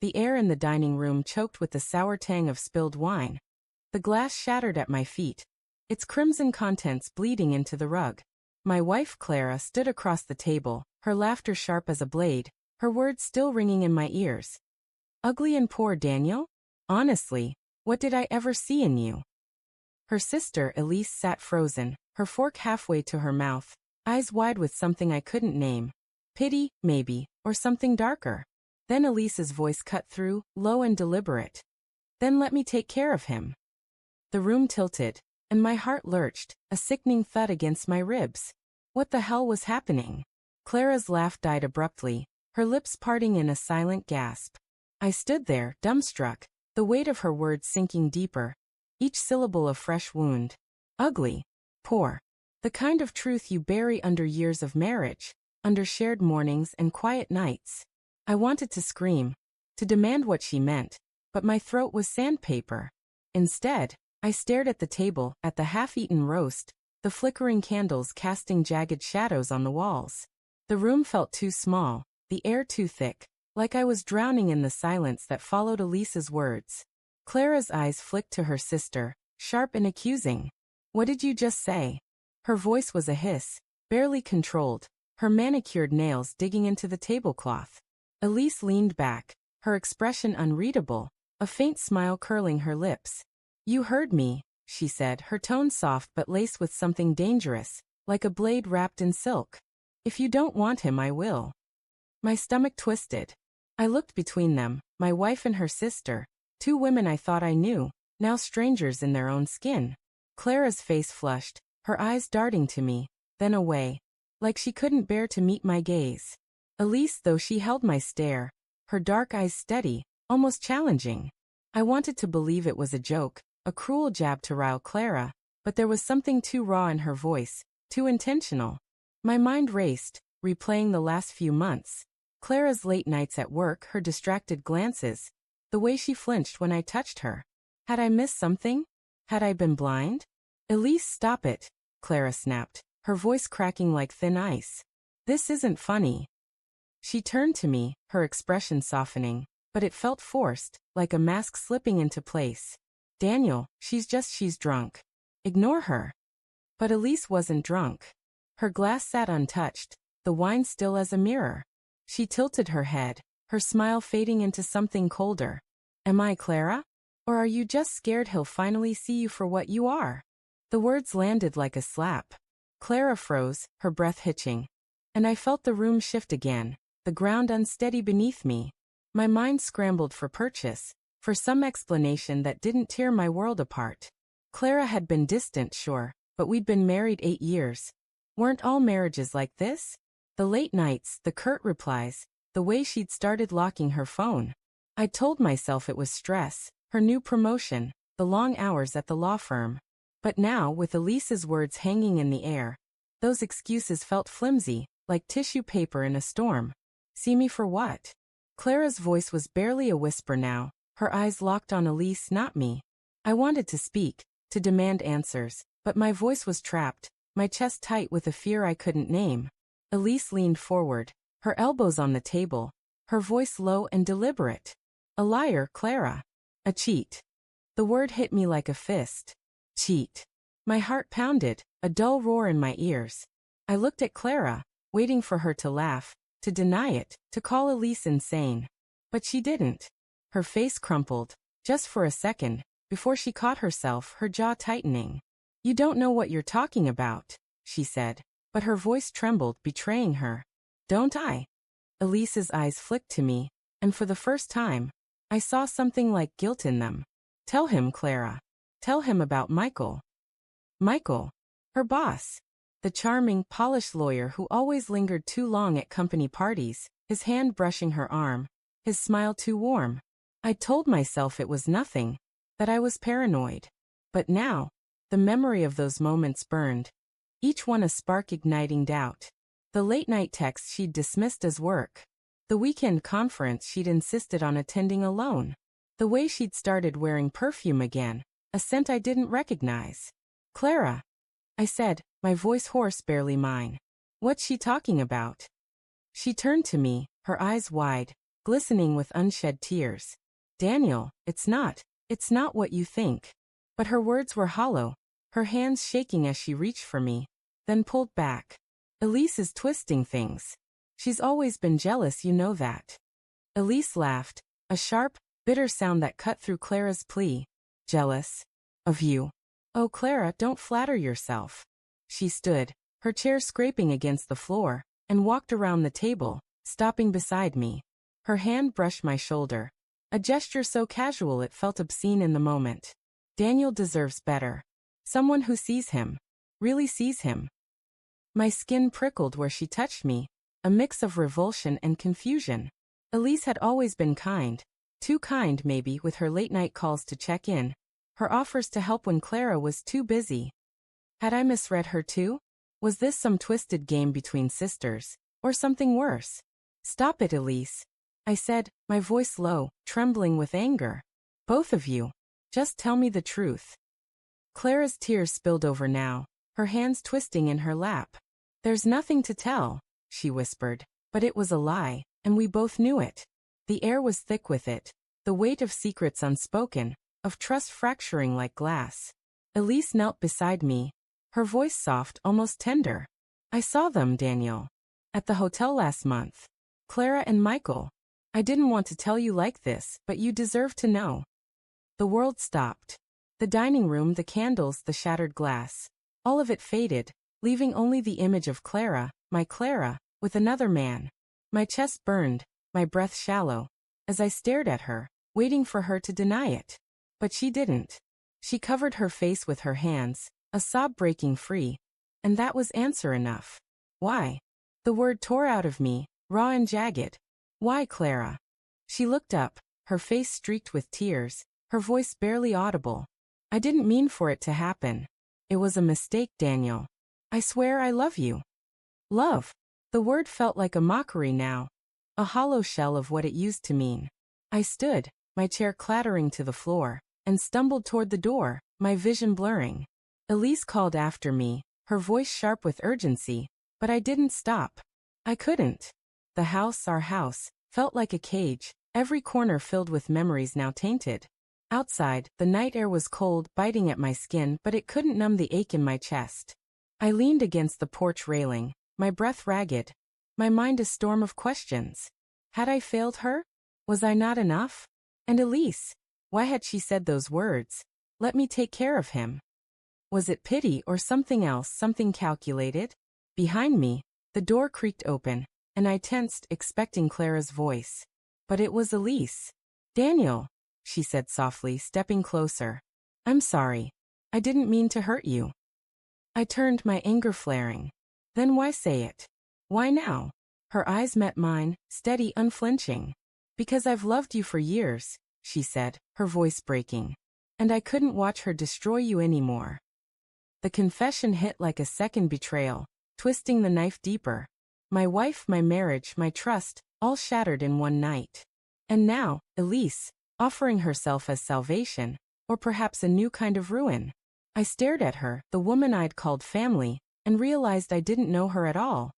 the air in the dining room choked with the sour tang of spilled wine. The glass shattered at my feet, its crimson contents bleeding into the rug. My wife Clara stood across the table, her laughter sharp as a blade, her words still ringing in my ears. Ugly and poor, Daniel? Honestly, what did I ever see in you? Her sister Elise sat frozen, her fork halfway to her mouth, eyes wide with something I couldn't name. Pity, maybe, or something darker. Then Elise's voice cut through, low and deliberate. Then let me take care of him. The room tilted, and my heart lurched, a sickening thud against my ribs. What the hell was happening? Clara's laugh died abruptly, her lips parting in a silent gasp. I stood there, dumbstruck, the weight of her words sinking deeper, each syllable a fresh wound. Ugly. Poor. The kind of truth you bury under years of marriage, under shared mornings and quiet nights. I wanted to scream, to demand what she meant, but my throat was sandpaper. Instead, I stared at the table, at the half-eaten roast, the flickering candles casting jagged shadows on the walls. The room felt too small, the air too thick, like I was drowning in the silence that followed Elise's words. Clara's eyes flicked to her sister, sharp and accusing. What did you just say? Her voice was a hiss, barely controlled, her manicured nails digging into the tablecloth. Elise leaned back, her expression unreadable, a faint smile curling her lips. You heard me, she said, her tone soft but laced with something dangerous, like a blade wrapped in silk. If you don't want him, I will. My stomach twisted. I looked between them, my wife and her sister, two women I thought I knew, now strangers in their own skin. Clara's face flushed, her eyes darting to me, then away, like she couldn't bear to meet my gaze. Elise, though, she held my stare, her dark eyes steady, almost challenging. I wanted to believe it was a joke, a cruel jab to rile Clara, but there was something too raw in her voice, too intentional. My mind raced, replaying the last few months. Clara's late nights at work, her distracted glances, the way she flinched when I touched her. Had I missed something? Had I been blind? Elise, stop it, Clara snapped, her voice cracking like thin ice. This isn't funny. She turned to me, her expression softening, but it felt forced, like a mask slipping into place. Daniel, she's drunk. Ignore her. But Elise wasn't drunk. Her glass sat untouched, the wine still as a mirror. She tilted her head, her smile fading into something colder. Am I Clara? Or are you just scared he'll finally see you for what you are? The words landed like a slap. Clara froze, her breath hitching. And I felt the room shift again, the ground unsteady beneath me. My mind scrambled for purchase, for some explanation that didn't tear my world apart. Clara had been distant, sure, but we'd been married 8 years. Weren't all marriages like this? The late nights, the curt replies, the way she'd started locking her phone. I told myself it was stress, her new promotion, the long hours at the law firm. But now, with Elise's words hanging in the air, those excuses felt flimsy, like tissue paper in a storm. See me for what? Clara's voice was barely a whisper now, her eyes locked on Elise, not me. I wanted to speak, to demand answers, but my voice was trapped, my chest tight with a fear I couldn't name. Elise leaned forward, her elbows on the table, her voice low and deliberate. A liar, Clara. A cheat. The word hit me like a fist. Cheat. My heart pounded, a dull roar in my ears. I looked at Clara, waiting for her to laugh, to deny it, to call Elise insane. But she didn't. Her face crumpled, just for a second, before she caught herself, her jaw tightening. You don't know what you're talking about, she said, but her voice trembled, betraying her. Don't I? Elise's eyes flicked to me, and for the first time, I saw something like guilt in them. Tell him, Clara. Tell him about Michael. Michael. Her boss. The charming, polished lawyer who always lingered too long at company parties, his hand brushing her arm, his smile too warm. I told myself it was nothing, that I was paranoid. But now, the memory of those moments burned, each one a spark igniting doubt. The late-night texts she'd dismissed as work. The weekend conference she'd insisted on attending alone. The way she'd started wearing perfume again, a scent I didn't recognize. Clara, I said, my voice hoarse, barely mine. What's she talking about? She turned to me, her eyes wide, glistening with unshed tears. Daniel, it's not what you think. But her words were hollow, her hands shaking as she reached for me, then pulled back. Elise is twisting things. She's always been jealous, you know that. Elise laughed, a sharp, bitter sound that cut through Clara's plea. Jealous? Of you? Oh, Clara, don't flatter yourself. She stood, her chair scraping against the floor, and walked around the table, stopping beside me. Her hand brushed my shoulder, a gesture so casual it felt obscene in the moment. Daniel deserves better. Someone who sees him. Really sees him. My skin prickled where she touched me, a mix of revulsion and confusion. Elise had always been kind. Too kind, maybe, with her late-night calls to check in, her offers to help when Clara was too busy. Had I misread her too? Was this some twisted game between sisters, or something worse? Stop it, Elise, I said, my voice low, trembling with anger. Both of you. Just tell me the truth. Clara's tears spilled over now, her hands twisting in her lap. There's nothing to tell, she whispered, but it was a lie, and we both knew it. The air was thick with it, the weight of secrets unspoken, of trust fracturing like glass. Elise knelt beside me, her voice soft, almost tender. I saw them, Daniel. At the hotel last month. Clara and Michael. I didn't want to tell you like this, but you deserve to know. The world stopped. The dining room, the candles, the shattered glass. All of it faded, leaving only the image of Clara, my Clara, with another man. My chest burned, my breath shallow, as I stared at her, waiting for her to deny it. But she didn't. She covered her face with her hands, a sob breaking free. And that was answer enough. Why? The word tore out of me, raw and jagged. Why, Clara? She looked up, her face streaked with tears, her voice barely audible. I didn't mean for it to happen. It was a mistake, Daniel. I swear I love you. Love. The word felt like a mockery now, a hollow shell of what it used to mean. I stood, my chair clattering to the floor, and stumbled toward the door, my vision blurring. Elise called after me, her voice sharp with urgency, but I didn't stop. I couldn't. The house, our house, felt like a cage, every corner filled with memories now tainted. Outside, the night air was cold, biting at my skin, but it couldn't numb the ache in my chest. I leaned against the porch railing, my breath ragged, my mind a storm of questions. Had I failed her? Was I not enough? And Elise? Why had she said those words? Let me take care of him. Was it pity or something else, something calculated? Behind me, the door creaked open, and I tensed, expecting Clara's voice. But it was Elise. Daniel, she said softly, stepping closer. I'm sorry. I didn't mean to hurt you. I turned, my anger flaring. Then why say it? Why now? Her eyes met mine, steady, unflinching. Because I've loved you for years, she said, her voice breaking. And I couldn't watch her destroy you anymore. The confession hit like a second betrayal, twisting the knife deeper. My wife, my marriage, my trust, all shattered in one night. And now, Elise, offering herself as salvation, or perhaps a new kind of ruin. I stared at her, the woman I'd called family, and realized I didn't know her at all.